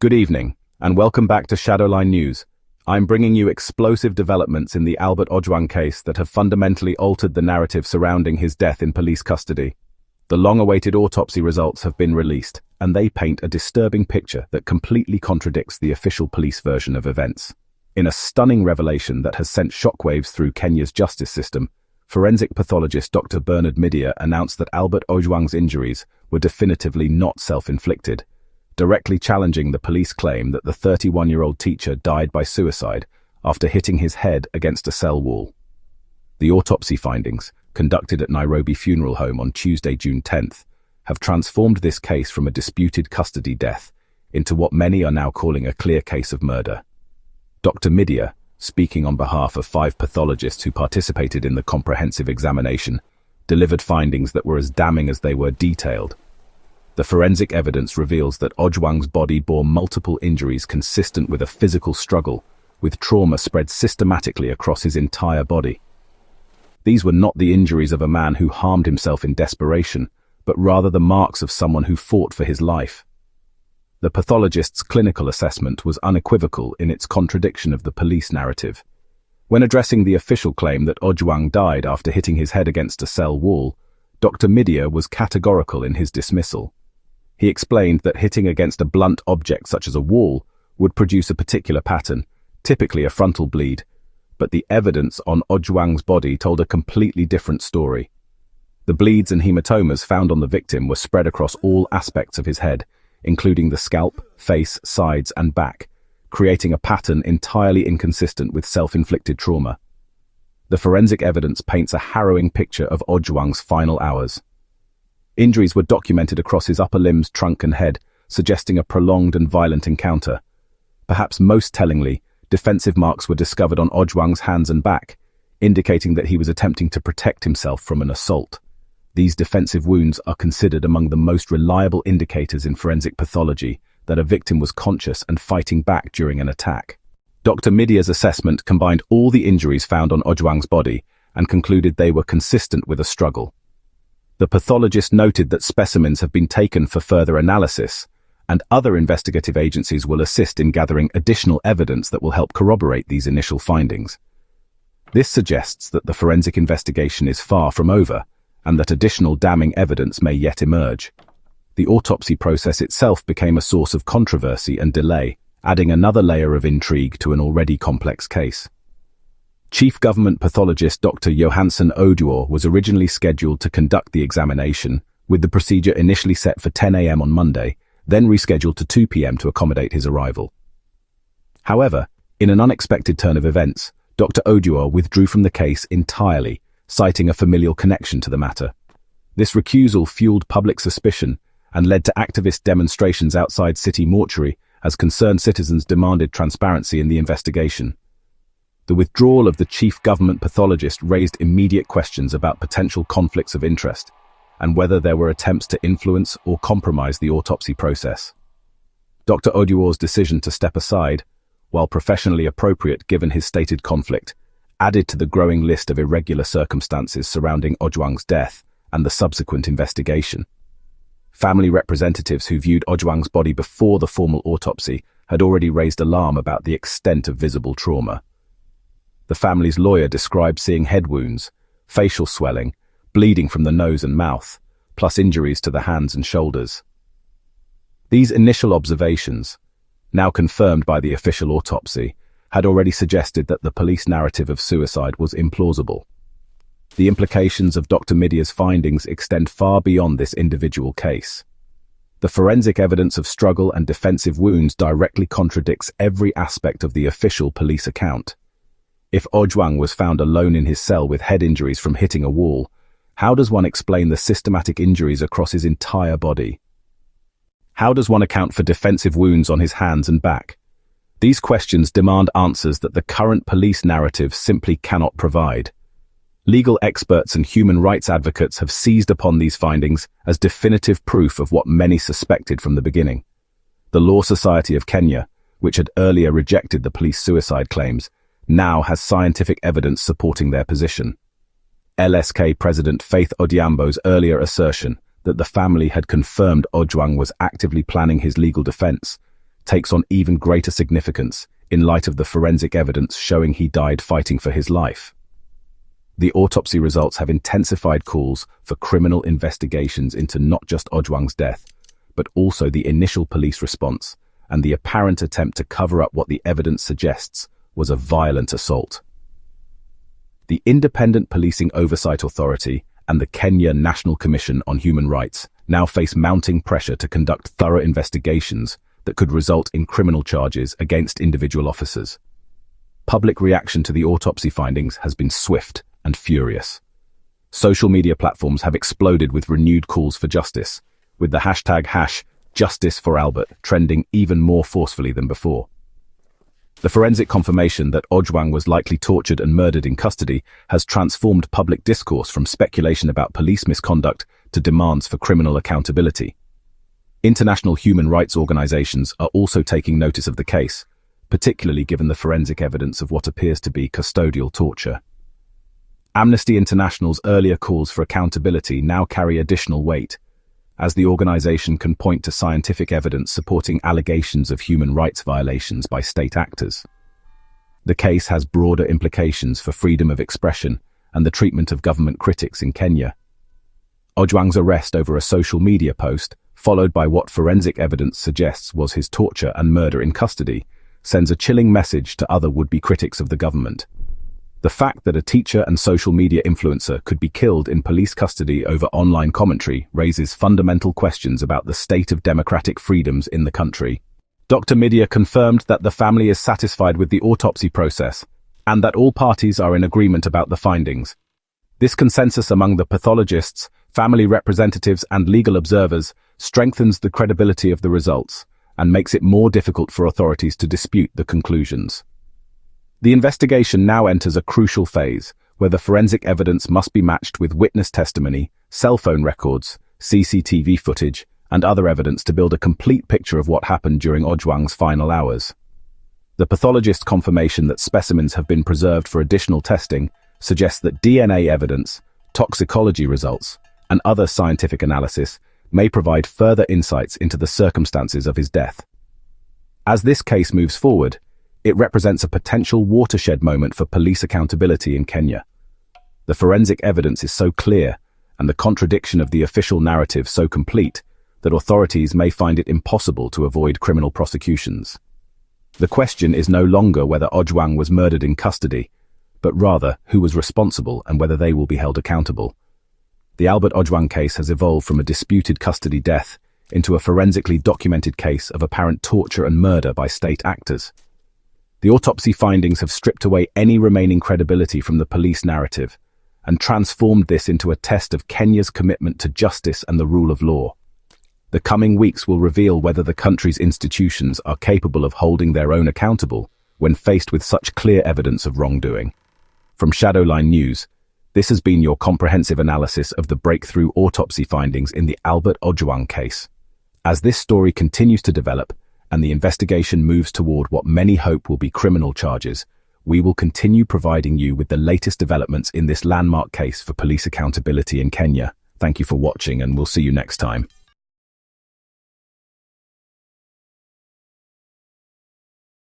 Good evening, and welcome back to Shadowline News. I'm bringing you explosive developments in the Albert Ojwang case that have fundamentally altered the narrative surrounding his death in police custody. The long-awaited autopsy results have been released, and they paint a disturbing picture that completely contradicts the official police version of events. In a stunning revelation that has sent shockwaves through Kenya's justice system, forensic pathologist Dr. Bernard Midia announced that Albert Ojwang's injuries were definitively not self-inflicted, directly challenging the police claim that the 31-year-old teacher died by suicide after hitting his head against a cell wall. The autopsy findings, conducted at Nairobi Funeral Home on Tuesday, June 10th, have transformed this case from a disputed custody death into what many are now calling a clear case of murder. Dr. Midia, speaking on behalf of 5 pathologists who participated in the comprehensive examination, delivered findings that were as damning as they were detailed. The forensic evidence reveals that Ojwang's body bore multiple injuries consistent with a physical struggle, with trauma spread systematically across his entire body. These were not the injuries of a man who harmed himself in desperation, but rather the marks of someone who fought for his life. The pathologist's clinical assessment was unequivocal in its contradiction of the police narrative. When addressing the official claim that Ojwang died after hitting his head against a cell wall, Dr. Midia was categorical in his dismissal. He explained that hitting against a blunt object such as a wall would produce a particular pattern, typically a frontal bleed, but the evidence on Ojwang's body told a completely different story. The bleeds and hematomas found on the victim were spread across all aspects of his head, including the scalp, face, sides, and back, creating a pattern entirely inconsistent with self-inflicted trauma. The forensic evidence paints a harrowing picture of Ojwang's final hours. Injuries were documented across his upper limbs, trunk, and head, suggesting a prolonged and violent encounter. Perhaps most tellingly, defensive marks were discovered on Ojwang's hands and back, indicating that he was attempting to protect himself from an assault. These defensive wounds are considered among the most reliable indicators in forensic pathology that a victim was conscious and fighting back during an attack. Dr. Midia's assessment combined all the injuries found on Ojwang's body and concluded they were consistent with a struggle. The pathologist noted that specimens have been taken for further analysis, and other investigative agencies will assist in gathering additional evidence that will help corroborate these initial findings. This suggests that the forensic investigation is far from over, and that additional damning evidence may yet emerge. The autopsy process itself became a source of controversy and delay, adding another layer of intrigue to an already complex case. Chief Government Pathologist Dr. Johansen Oduor was originally scheduled to conduct the examination, with the procedure initially set for 10 a.m. on Monday, then rescheduled to 2 p.m. to accommodate his arrival. However, in an unexpected turn of events, Dr. Oduor withdrew from the case entirely, citing a familial connection to the matter. This recusal fueled public suspicion and led to activist demonstrations outside City Mortuary as concerned citizens demanded transparency in the investigation. The withdrawal of the chief government pathologist raised immediate questions about potential conflicts of interest and whether there were attempts to influence or compromise the autopsy process. Dr. Oduor's decision to step aside, while professionally appropriate given his stated conflict, added to the growing list of irregular circumstances surrounding Ojwang's death and the subsequent investigation. Family representatives who viewed Ojwang's body before the formal autopsy had already raised alarm about the extent of visible trauma. The family's lawyer described seeing head wounds, facial swelling, bleeding from the nose and mouth, plus injuries to the hands and shoulders. These initial observations, now confirmed by the official autopsy, had already suggested that the police narrative of suicide was implausible. The implications of Dr. Midia's findings extend far beyond this individual case. The forensic evidence of struggle and defensive wounds directly contradicts every aspect of the official police account. If Ojwang was found alone in his cell with head injuries from hitting a wall, how does one explain the systematic injuries across his entire body? How does one account for defensive wounds on his hands and back? These questions demand answers that the current police narrative simply cannot provide. Legal experts and human rights advocates have seized upon these findings as definitive proof of what many suspected from the beginning. The Law Society of Kenya, which had earlier rejected the police suicide claims, now has scientific evidence supporting their position. LSK President Faith Odhiambo's earlier assertion that the family had confirmed Ojwang was actively planning his legal defense takes on even greater significance in light of the forensic evidence showing he died fighting for his life. The autopsy results have intensified calls for criminal investigations into not just Ojwang's death, but also the initial police response and the apparent attempt to cover up what the evidence suggests was a violent assault. The Independent Policing Oversight Authority and the Kenya National Commission on Human Rights now face mounting pressure to conduct thorough investigations that could result in criminal charges against individual officers. Public reaction to the autopsy findings has been swift and furious. Social media platforms have exploded with renewed calls for justice, with the hashtag #JusticeForAlbert trending even more forcefully than before. The forensic confirmation that Ojwang was likely tortured and murdered in custody has transformed public discourse from speculation about police misconduct to demands for criminal accountability. International human rights organizations are also taking notice of the case, particularly given the forensic evidence of what appears to be custodial torture. Amnesty International's earlier calls for accountability now carry additional weight, as the organization can point to scientific evidence supporting allegations of human rights violations by state actors. The case has broader implications for freedom of expression and the treatment of government critics in Kenya. Ojwang's arrest over a social media post, followed by what forensic evidence suggests was his torture and murder in custody, sends a chilling message to other would-be critics of the government. The fact that a teacher and social media influencer could be killed in police custody over online commentary raises fundamental questions about the state of democratic freedoms in the country. Dr. Midia confirmed that the family is satisfied with the autopsy process and that all parties are in agreement about the findings. This consensus among the pathologists, family representatives and legal observers strengthens the credibility of the results and makes it more difficult for authorities to dispute the conclusions. The investigation now enters a crucial phase, where the forensic evidence must be matched with witness testimony, cell phone records, CCTV footage, and other evidence to build a complete picture of what happened during Ojwang's final hours. The pathologist's confirmation that specimens have been preserved for additional testing suggests that DNA evidence, toxicology results, and other scientific analysis may provide further insights into the circumstances of his death. As this case moves forward, it represents a potential watershed moment for police accountability in Kenya. The forensic evidence is so clear, and the contradiction of the official narrative so complete, that authorities may find it impossible to avoid criminal prosecutions. The question is no longer whether Ojwang was murdered in custody, but rather who was responsible and whether they will be held accountable. The Albert Ojwang case has evolved from a disputed custody death into a forensically documented case of apparent torture and murder by state actors. The autopsy findings have stripped away any remaining credibility from the police narrative and transformed this into a test of Kenya's commitment to justice and the rule of law. The coming weeks will reveal whether the country's institutions are capable of holding their own accountable when faced with such clear evidence of wrongdoing. From Shadowline News, this has been your comprehensive analysis of the breakthrough autopsy findings in the Albert Ojwang case. As this story continues to develop, and the investigation moves toward what many hope will be criminal charges, we will continue providing you with the latest developments in this landmark case for police accountability in Kenya. Thank you for watching, and we'll see you next time.